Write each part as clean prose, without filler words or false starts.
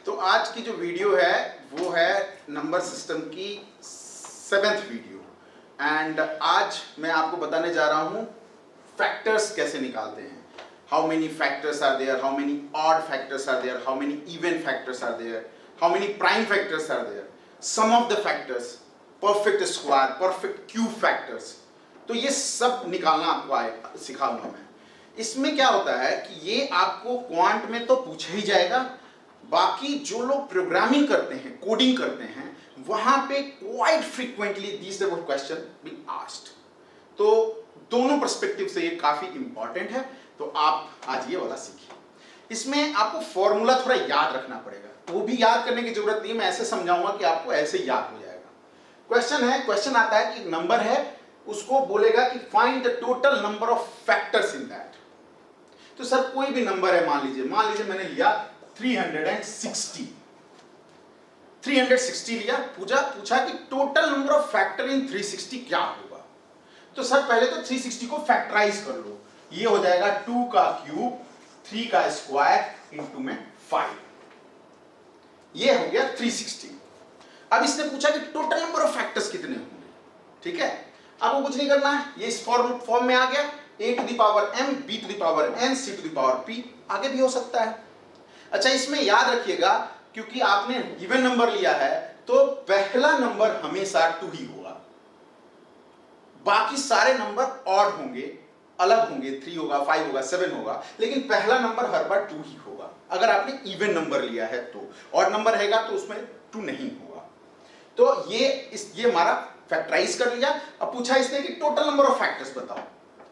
तो आज की जो वीडियो है वो है नंबर सिस्टम की 7th वीडियो। एंड आज मैं आपको बताने जा रहा हूँ फैक्टर्स कैसे निकालते हैं। How many factors are there, how many odd factors are there, how many even factors are there, how many prime factors are there, sum of the factors, perfect square, perfect cube factors. तो ये सब निकालना आपको सिखाऊंगा मैं। इसमें क्या होता है कि ये आपको क्वांट में तो पूछा ही जाएगा, बाकी जो लोग प्रोग्रामिंग करते हैं, कोडिंग करते हैं, वहां पे quite frequently this type of question be asked. तो दोनों पर्सपेक्टिव से ये काफी इंपॉर्टेंट है। तो आप आज ये वाला सीखिए। इसमें आपको फॉर्मूला थोड़ा याद रखना पड़ेगा, वो भी याद करने की जरूरत नहीं, मैं ऐसे समझाऊंगा कि आपको ऐसे याद हो जाएगा। क्वेश्चन आता है कि एक नंबर है, उसको बोलेगा कि find the total number of factors in that. तो सर कोई भी नंबर है, मान लीजिए मैंने लिया 360 लिया, पूछा कि total number of factor in 360 क्या होगा। तो सर पहले तो 360 को फैक्टराइज कर लो, ये हो जाएगा 2 का क्यूब 3 का स्क्वायर इंटू में 5, ये हो गया 360। अब इसने पूछा कि टोटल नंबर ऑफ फैक्टर्स कितने होंगे। ठीक है, आपको कुछ नहीं करना है, ये इस फॉर्म में आ गया, a to the power m, b to the power n, c to the power p, आगे भी हो सकता है। अच्छा, इसमें याद रखिएगा क्योंकि आपने इवन नंबर लिया है तो पहला नंबर हमेशा 2 ही होगा, बाकी सारे नंबर ऑड होंगे, अलग होंगे, 3 होगा, 5 होगा, 7 होगा, लेकिन पहला नंबर हर बार 2 ही होगा। अगर आपने इवन नंबर लिया है तो ऑड नंबर रहेगा तो उसमें 2 नहीं होगा। तो ये हमारा फैक्टराइज कर लिया। अब पूछा इसने कि टोटल नंबर ऑफ फैक्टर्स बताओ।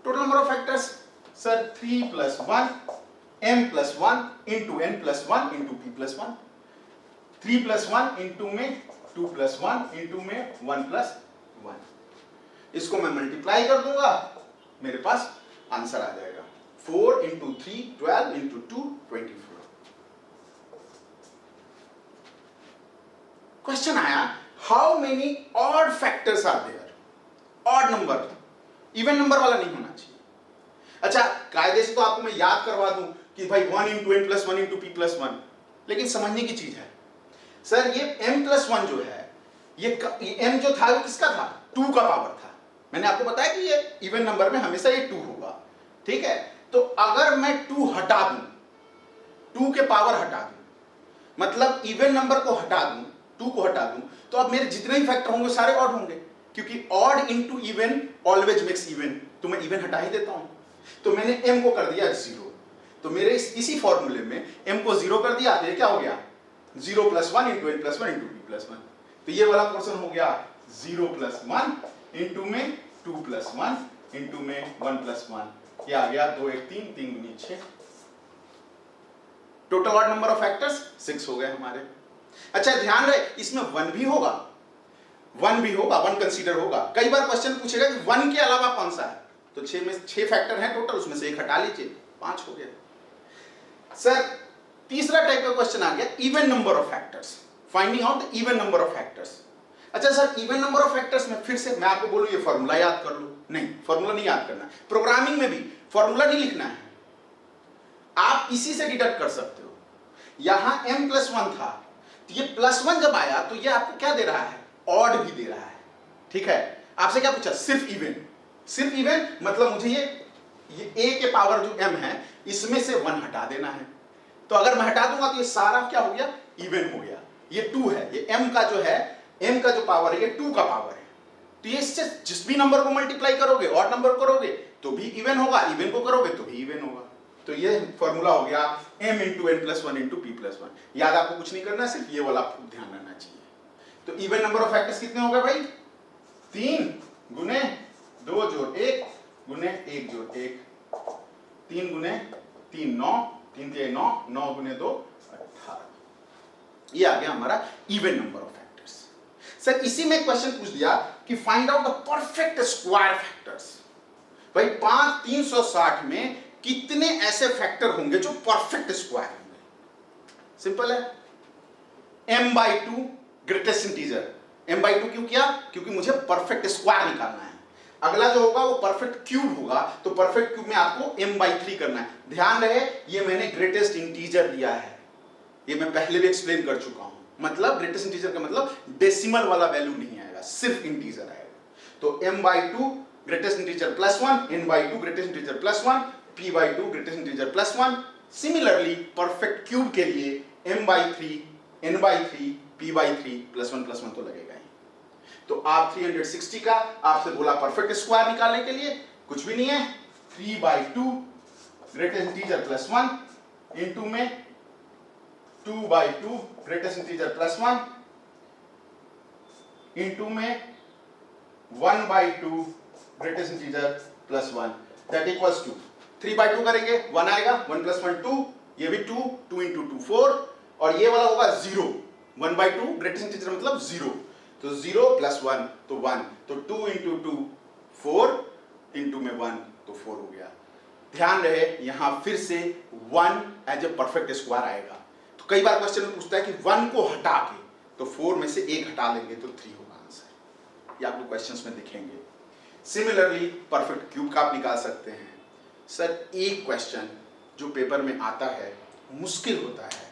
Total number of factors sir 3 + 1 m + 1 into n + 1 into p + 1, 3 + 1 into में 2 + 1 इंटू में 1 + 1। इसको मैं मल्टीप्लाई कर दूंगा, मेरे पास आंसर आ जाएगा 4 इंटू 3 12 इंटू 2 24। क्वेश्चन आया how many odd factors are there. Odd number, even number वाला नहीं होना चाहिए। अच्छा, कायदे से तो आपको मैं याद करवा दूं कि भाई 1 इंटू n + 1 इंटू p + 1, लेकिन समझने की चीज है सर, ये m + 1 जो है, ये m जो था वो किसका था, 2 का पावर था। मैंने आपको बताया कि ये इवन नंबर में हमेशा ये 2 होगा। ठीक है, तो अगर मैं 2 हटा दूं, 2 के पावर हटा दूं, मतलब इवन नंबर को हटा दूं, 2 को हटा दूं, तो अब मेरे जितने भी फैक्टर होंगे सारे ऑड होंगे, क्योंकि odd into even always makes even. तो मैं इवन हटा ही देता हूं। तो मैंने m को कर दिया 0, तो मेरे इसी फॉर्मूले में m को 0 कर दिया, तो ये क्या हो गया 0 + 1 इंटू n + 1 इंटू p + 1। तो ये वाला पोर्शन हो गया 0 + 1 इंटू में 2 + 1 इंटू में 1 + 1, ये आ गया 2 1 3 3 × 6। Total odd number of factors 6 हो गए हमारे। अच्छा, ध्यान रहे इसमें 1 भी होगा, 1 कंसीडर होगा। कई बार क्वेश्चन पूछेगा कि 1 के अलावा कौन सा है, तो 6 फैक्टर हैं टोटल, उसमें से एक हटा लीजिए, 5 हो गया। सर तीसरा टाइप का क्वेश्चन आ गया even number of factors, finding out the even number of factors. अच्छा sir, even number of factors में फिर से मैं आपको बोलूं ये फॉर्मूला याद कर लो, नहीं फॉर्मूला नहीं याद करना। प्रोग्रामिंग में भी फॉर्मूला नहीं लिखना है, आप इसी से डिडक्ट कर सकते हो। यहां m + 1 था, तो ये +1 जब आया तो ये आपको क्या दे रहा है, ऑड भी दे रहा है। ठीक है, आपसे क्या पूछा, सिर्फ इवन, मतलब मुझे ये a के पावर जो m है इसमें से 1 हटा देना है। तो अगर मैं हटा दूंगा तो ये सारा क्या हो गया, इवन हो गया। ये 2 है, ये m का जो पावर है ये 2 का पावर है। तो ये इससे जिस भी नंबर को मल्टीप्लाई करोगे, ऑड नंबर करोगे तो भी इवन होगा, इवन को करोगे तो भी इवन होगा। तो ये फॉर्मूला हो गया m into n + 1 into p + 1। याद आपको कुछ नहीं करना, सिर्फ ये वाला ध्यान रखना चाहिए। तो इवन नंबर ऑफ फैक्टर्स कितने हो गए भाई, 3 × 2 + 1 × 1 + 1, 3 × 3 9, 3 × 9, 9 × 2 18। ये आ गया हमारा even number of factors. Sir इसी में क्वेश्चन पूछ दिया कि find out the perfect square factors. भाई 360 में कितने ऐसे फैक्टर होंगे जो परफेक्ट स्क्वायर होंगे। सिंपल है, m/2 ग्रेटेस्ट इंटीजर। m/2 क्यों किया, क्योंकि मुझे परफेक्ट स्क्वायर निकालना है। अगला जो होगा वो परफेक्ट क्यूब होगा, तो परफेक्ट क्यूब में आपको m/3 करना है। ध्यान रहे ये मैंने ग्रेटेस्ट इंटीजर लिया है, ये मैं पहले भी एक्सप्लेन कर चुका हूं। मतलब ग्रेटेस्ट इंटीजर का मतलब डेसिमल वाला वैल्यू नहीं आएगा, सिर्फ इंटीजर आएगा। तो m/2 greatest integer +1, n/2 greatest integer +1, p/2 greatest integer +1। Similarly perfect cube के लिए m/3, n/3, p/3 +1 तो लगेगा ही। तो आप 360 का आपसे बोला परफेक्ट स्क्वायर निकालने के लिए, कुछ भी नहीं है, 3/2 ग्रेटेस्ट इंटीजर +1 इनटू में 2/2 ग्रेटेस्ट इंटीजर +1 इनटू में 1/2 greatest integer +1 that equals to 3/2 करेंगे 1 आएगा, 1 + 1 2, ये भी 2, 2 × 2 4, और ये वाला होगा 0। 1/2 ग्रेटेस्ट इंटीजर मतलब 0, तो 0 + 1 तो 1, तो 2 × 2 4 इनटू में 1 तो 4 हो गया। ध्यान रहे यहां फिर से 1 एज ए परफेक्ट स्क्वायर आएगा। तो कई बार क्वेश्चन में पूछता है कि 1 को हटा के, तो 4 में से 1 हटा लेंगे तो 3 होगा आंसर। ये आपको क्वेश्चंस में दिखेंगे। सिमिलरली परफेक्ट क्यूब का आप निकाल सकते हैं। सर एक क्वेश्चन जो पेपर में आता है मुश्किल होता है,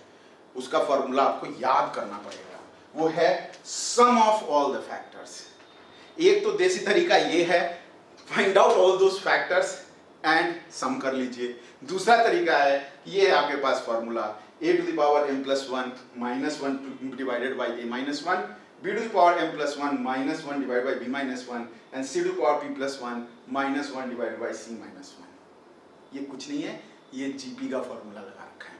उसका फॉर्मूला आपको याद करना पड़ेगा, वो है sum of all the factors. एक तो देसी तरीका ये है, find out all those factors and sum कर लीजिए। दूसरा तरीका है, ये है आपके पास formula a⁻m+1 -1 divided by a-1, b⁻m+1 -1 divided by b-1 and c⁻p+1 -1 divided by c-1। ये कुछ नहीं है, ये जीपी का फॉर्मूला लगा रखा है,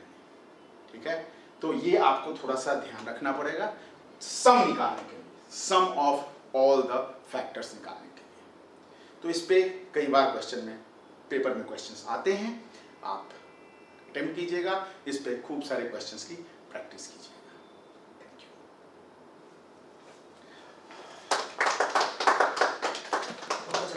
ठीक है। तो ये आपको थोड़ा सा ध्यान रखना पड़ेगा सम निकालने के लिए, सम ऑफ ऑल द फैक्टर्स निकालने के लिए। तो इस पे कई बार क्वेश्चन में, पेपर में क्वेश्चंस आते हैं, आप अटेम्प्ट कीजिएगा, इस पे खूब सारे क्वेश्चंस की प्रैक्टिस कीजिए।